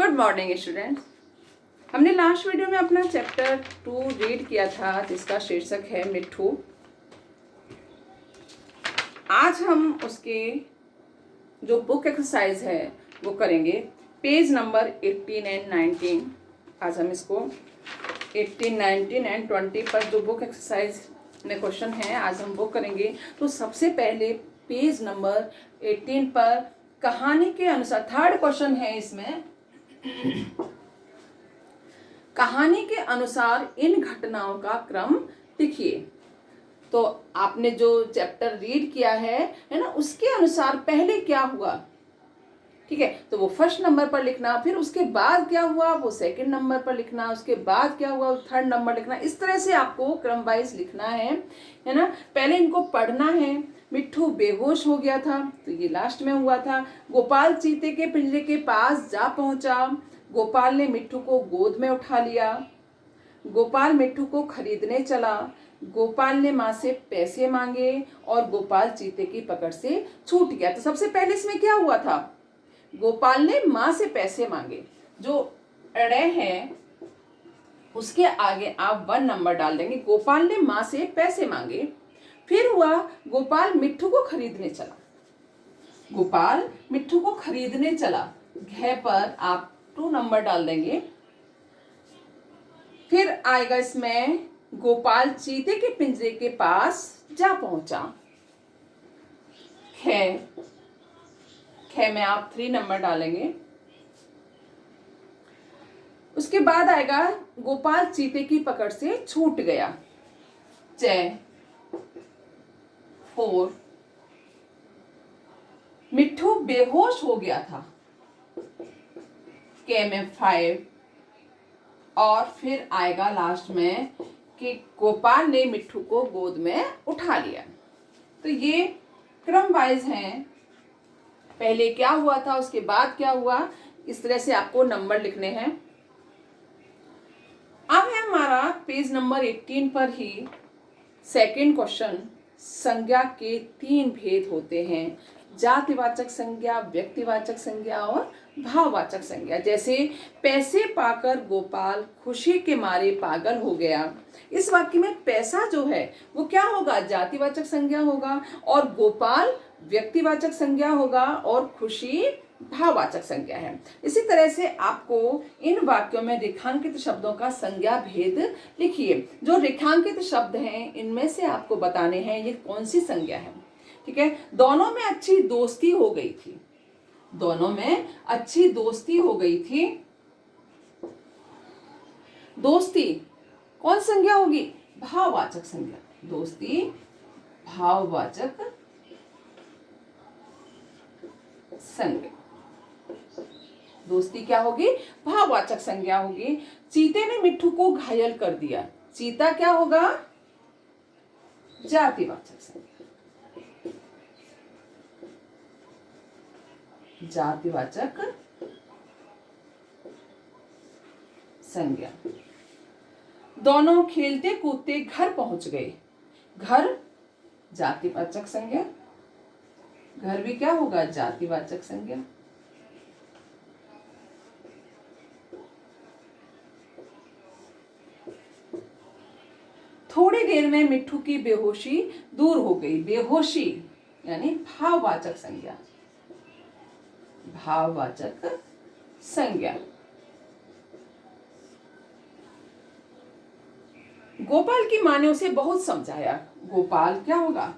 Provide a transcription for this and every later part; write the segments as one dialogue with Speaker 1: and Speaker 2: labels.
Speaker 1: Good morning students. हमने last video में अपना चैप्टर 2 रीड किया था जिसका शीर्षक है मिट्ठू। आज हम उसके जो बुक एक्सरसाइज है वो करेंगे, पेज नंबर 18 एंड 19। आज हम इसको 18, 19 एंड 20 पर जो बुक एक्सरसाइज में क्वेश्चन है आज हम वो करेंगे। तो सबसे पहले पेज नंबर 18 पर कहानी के अनुसार थर्ड क्वेश्चन है इसमें। कहानी के अनुसार इन घटनाओं का क्रम लिखिए। तो आपने जो चैप्टर रीड किया है ना, उसके अनुसार पहले क्या हुआ, ठीक है, तो वो फर्स्ट नंबर पर लिखना, फिर उसके बाद क्या हुआ वो सेकंड नंबर पर लिखना, उसके बाद क्या हुआ वो थर्ड नंबर लिखना। इस तरह से आपको क्रम वाइज लिखना है ना। पहले इनको पढ़ना है। मिट्ठू बेहोश हो गया था, तो ये लास्ट में हुआ था। गोपाल चीते के पिंजरे के पास जा पहुंचा। गोपाल ने मिट्ठू को गोद में उठा लिया। गोपाल मिट्ठू को खरीदने चला। गोपाल ने माँ से पैसे मांगे और गोपाल चीते की पकड़ से छूट गया। तो सबसे पहले इसमें क्या हुआ था, गोपाल ने माँ से पैसे मांगे। जो अड़े है उसके आगे आप 1 नंबर डाल देंगे। गोपाल ने माँ से पैसे मांगे। फिर हुआ गोपाल मिट्ठू को खरीदने चला। गोपाल मिट्ठू को खरीदने चला, घ पर आप 2 नंबर डाल देंगे। फिर आएगा इसमें गोपाल चीते के पिंजरे के पास जा पहुंचा। ख में आप 3 नंबर डालेंगे। उसके बाद आएगा गोपाल चीते की पकड़ से छूट गया। च 4, मिट्ठू बेहोश हो गया था। के में 5 और फिर आएगा लास्ट में कि गोपाल ने मिट्ठू को गोद में उठा लिया। तो ये क्रम वाइज हैं, पहले क्या हुआ था उसके बाद क्या हुआ, इस तरह से आपको नंबर लिखने हैं। अब है हमारा पेज नंबर 18 पर ही सेकंड क्वेश्चन। संज्ञा के 3 भेद होते हैं, जातिवाचक संज्ञा, व्यक्तिवाचक संज्ञा और भाववाचक संज्ञा। जैसे पैसे पाकर गोपाल खुशी के मारे पागल हो गया। इस वाक्य में पैसा जो है वो क्या होगा, जातिवाचक संज्ञा होगा, और गोपाल व्यक्तिवाचक संज्ञा होगा और खुशी भाववाचक संज्ञा है। इसी तरह से आपको इन वाक्यों में रेखांकित शब्दों का संज्ञा भेद लिखिए। जो रेखांकित शब्द हैं इनमें से आपको बताने हैं ये कौन सी संज्ञा है, ठीक है। दोनों में अच्छी दोस्ती हो गई थी। दोनों में अच्छी दोस्ती हो गई थी। दोस्ती कौन संज्ञा होगी, भाववाचक संज्ञा। दोस्ती भाववाचक संज्ञा। दोस्ती क्या होगी, भाववाचक संज्ञा होगी। चीते ने मिट्ठू को घायल कर दिया। चीता क्या होगा, जातिवाचक संज्ञा। जातिवाचक संज्ञा। दोनों खेलते कूदते घर पहुंच गए। घर जातिवाचक संज्ञा, घर भी क्या होगा, जातिवाचक संज्ञा। थोड़ी देर में मिट्ठू की बेहोशी दूर हो गई। बेहोशी यानी भाववाचक संज्ञा। भाववाचक संज्ञा। गोपाल की माँ ने उसे बहुत समझाया। गोपाल क्या होगा,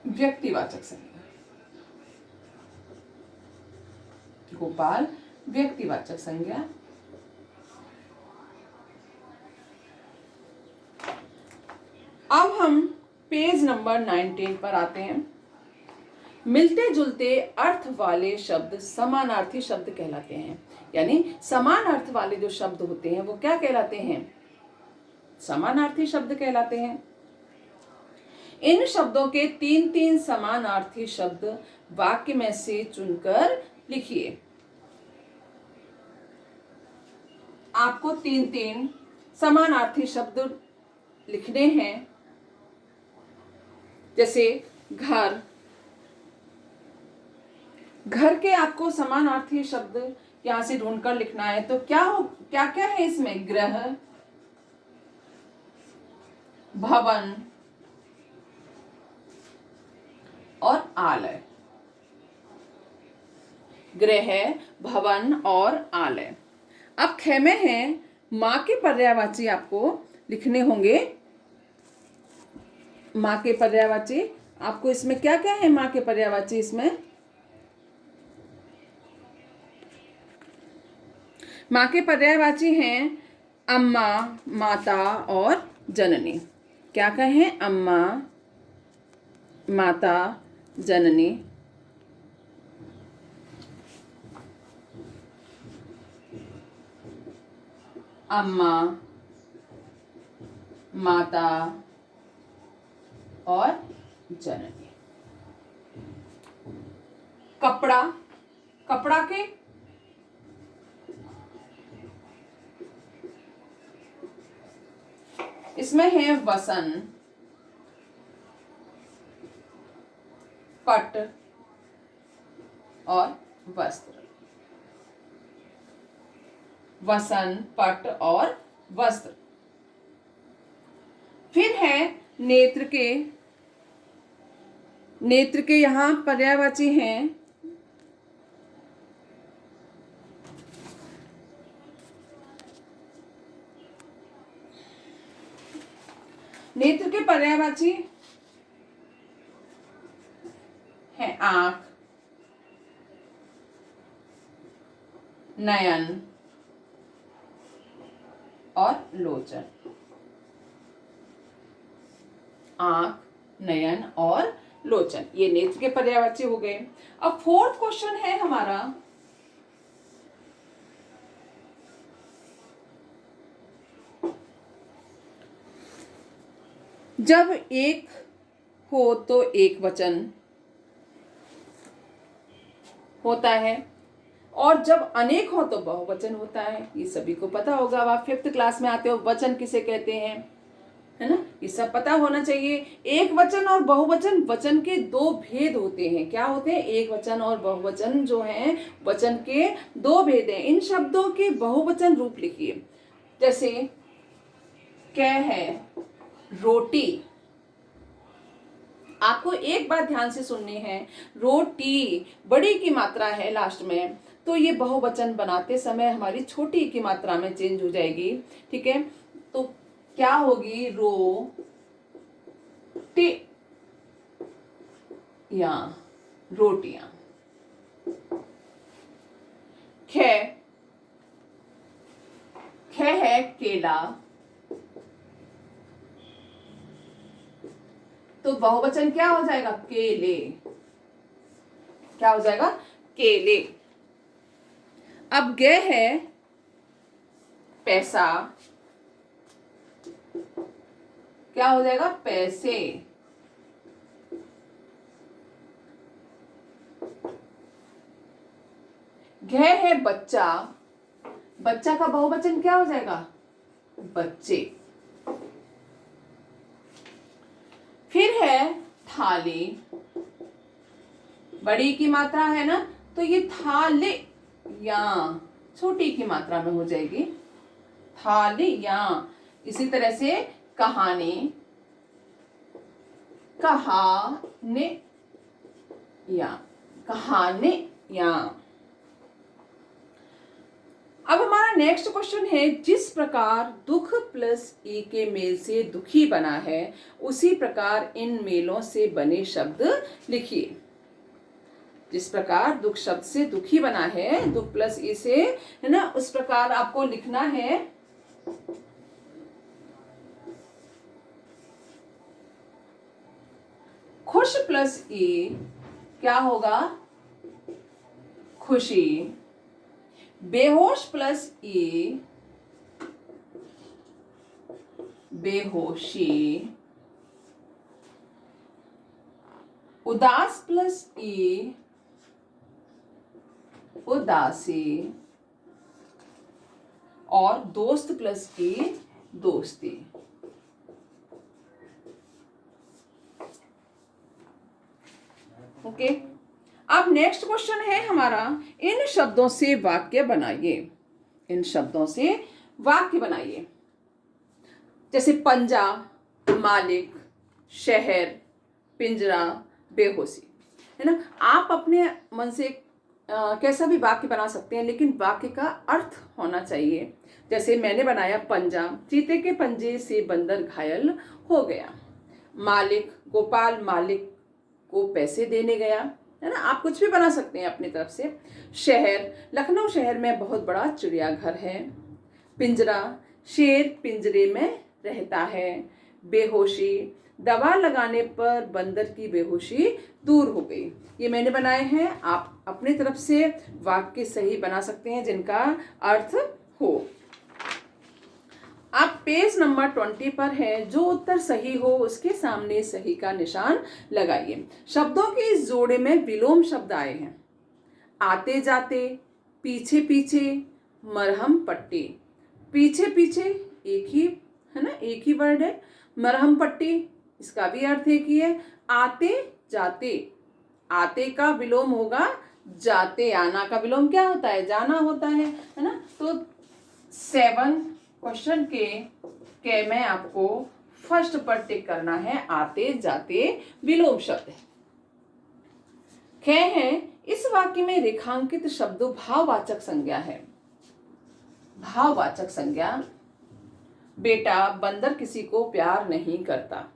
Speaker 1: व्यक्तिवाचक संज्ञा। गोपाल व्यक्तिवाचक संज्ञा। अब हम पेज नंबर 19 पर आते हैं। मिलते जुलते अर्थ वाले शब्द समानार्थी शब्द कहलाते हैं। यानी समान अर्थ वाले जो शब्द होते हैं वो क्या कहलाते हैं, समानार्थी शब्द कहलाते हैं। इन शब्दों के 3-3 समानार्थी शब्द वाक्य में से चुनकर लिखिए। आपको 3-3 समानार्थी शब्द लिखने हैं। जैसे घर, घर के आपको समानार्थी शब्द यहां से ढूंढकर लिखना है। तो क्या क्या है इसमें? गृह, भवन और आलय। गृह, भवन और आलय। अब ख में है माँ के पर्यायवाची आपको लिखने होंगे। माँ के पर्यायवाची आपको इसमें क्या क्या है? माँ के पर्यायवाची इसमें माँ के पर्यायवाची हैं अम्मा, माता और जननी। क्या क्या है? अम्मा, माता, जननी। अम्मा, माता और जननी। कपड़ा, कपड़ा के इसमें है वसन, पट और वस्त्र। वसन, पट और वस्त्र। फिर है नेत्र के। नेत्र के यहां पर्यायवाची हैं नेत्र के पर्यायवाची है आंख, नयन और लोचन। आंख, नयन और लोचन, ये नेत्र के पर्यायवाची हो गए। अब फोर्थ क्वेश्चन है हमारा, जब एक हो तो एक वचन होता है और जब अनेक हो तो बहुवचन होता है। ये सभी को पता होगा। अब आप 5th क्लास में आते हो, वचन किसे कहते हैं, है ना? ये सब पता होना चाहिए। एक वचन और बहुवचन, वचन के दो भेद होते हैं। क्या होते हैं? एक वचन और बहुवचन जो हैं, वचन के दो भेद हैं। इन शब्दों के बहुवचन रूप लिखिए। जैसे क्या है? रोटी। आपको एक बात ध्यान से सुननी है, रोटी बड़ी की मात्रा है लास्ट में, तो ये बहुवचन बनाते समय हमारी छोटी की मात्रा में चेंज हो जाएगी। ठीक है, तो क्या होगी? रो टी या रोटियां। खे है केला, तो बहुवचन क्या हो जाएगा? केले। क्या हो जाएगा? केले। अब गे है पैसा, क्या हो जाएगा? पैसे। घ है बच्चा, बच्चा का बहुवचन क्या हो जाएगा? बच्चे। फिर है थाली, बड़ी की मात्रा है ना, तो ये थाले या छोटी की मात्रा में हो जाएगी, थाली या। इसी तरह से कहानी, कहाने या, कहाने या। अब हमारा नेक्स्ट क्वेश्चन है, जिस प्रकार दुख प्लस ई के मेल से दुखी बना है, उसी प्रकार इन मेलों से बने शब्द लिखिए। जिस प्रकार दुख शब्द से दुखी बना है, दुख प्लस ई से, है ना, उस प्रकार आपको लिखना है। खुश प्लस ई क्या होगा? खुशी। बेहोश प्लस ई बेहोशी। उदास प्लस ई उदासी। और दोस्त प्लस ई दोस्ती। ओके, अब नेक्स्ट क्वेश्चन है हमारा, इन शब्दों से वाक्य बनाइए। इन शब्दों से वाक्य बनाइए। जैसे पंजा, मालिक, शहर, पिंजरा, बेहोशी, है ना। आप अपने मन से कैसा भी वाक्य बना सकते हैं, लेकिन वाक्य का अर्थ होना चाहिए। जैसे मैंने बनाया पंजा, चीते के पंजे से बंदर घायल हो गया। मालिक, गोपाल मालिक को पैसे देने गया, है ना। आप कुछ भी बना सकते हैं अपनी तरफ से। शहर, लखनऊ शहर में बहुत बड़ा चिड़ियाघर है। पिंजरा, शेर पिंजरे में रहता है। बेहोशी, दवा लगाने पर बंदर की बेहोशी दूर हो गई। ये मैंने बनाए हैं, आप अपनी तरफ से वाक्य सही बना सकते हैं जिनका अर्थ हो। आप पेज नंबर 20 पर है, जो उत्तर सही हो उसके सामने सही का निशान लगाइए। शब्दों के इस जोड़े में विलोम शब्द आए हैं। आते जाते, पीछे पीछे, मरहम पट्टी। पीछे पीछे एक ही, है ना, एक ही वर्ड है। मरहम पट्टी, इसका भी अर्थ एक ही है। आते जाते, आते का विलोम होगा जाते। आना का विलोम क्या होता है? जाना होता है ना। तो 7 क्वेश्चन के में आपको फर्स्ट पर टिक करना है, आते जाते विलोम शब्द है। ख है, इस वाक्य में रेखांकित शब्द भाववाचक संज्ञा है। भाववाचक संज्ञा, बेटा बंदर किसी को प्यार नहीं करता।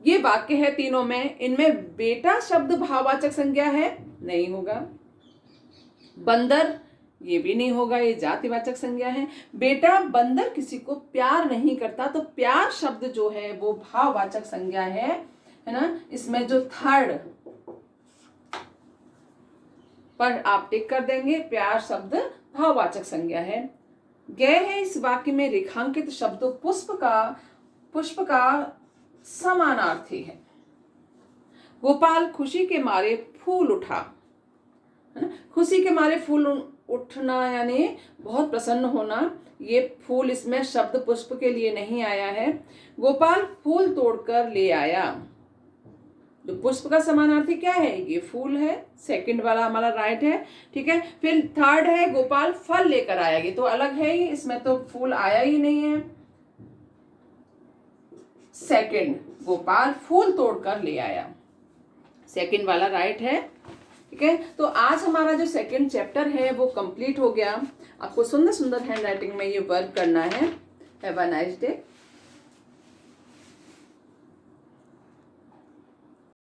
Speaker 1: ये वाक्य है तीनों में, इनमें बेटा शब्द भाववाचक संज्ञा है, नहीं होगा। बंदर, ये भी नहीं होगा, ये जातिवाचक संज्ञा है। बेटा बंदर किसी को प्यार नहीं करता, तो प्यार शब्द जो है वो भाववाचक संज्ञा है ना। इसमें जो थर्ड पर आप टिक कर देंगे, प्यार शब्द भाववाचक संज्ञा है। गए है, इस वाक्य में रेखांकित शब्द पुष्प का समानार्थी है। गोपाल खुशी के मारे फूल उठा, है ना। खुशी के मारे फूल उठना यानी बहुत प्रसन्न होना। ये फूल इसमें शब्द पुष्प के लिए नहीं आया है। गोपाल फूल तोड़कर ले आया। जो पुष्प का समानार्थी क्या है? ये फूल है। सेकंड वाला हमारा राइट है, ठीक है। फिर थर्ड है, गोपाल फल लेकर आया। ये तो अलग है ही, इसमें तो फूल आया ही नहीं है। सेकंड, गोपाल फूल तोड़कर ले आया, सेकंड वाला राइट है, ठीक है। तो आज हमारा जो सेकंड चैप्टर है वो कंप्लीट हो गया। आपको सुंदर सुंदर हैंड राइटिंग में ये वर्क करना है। Have a nice day.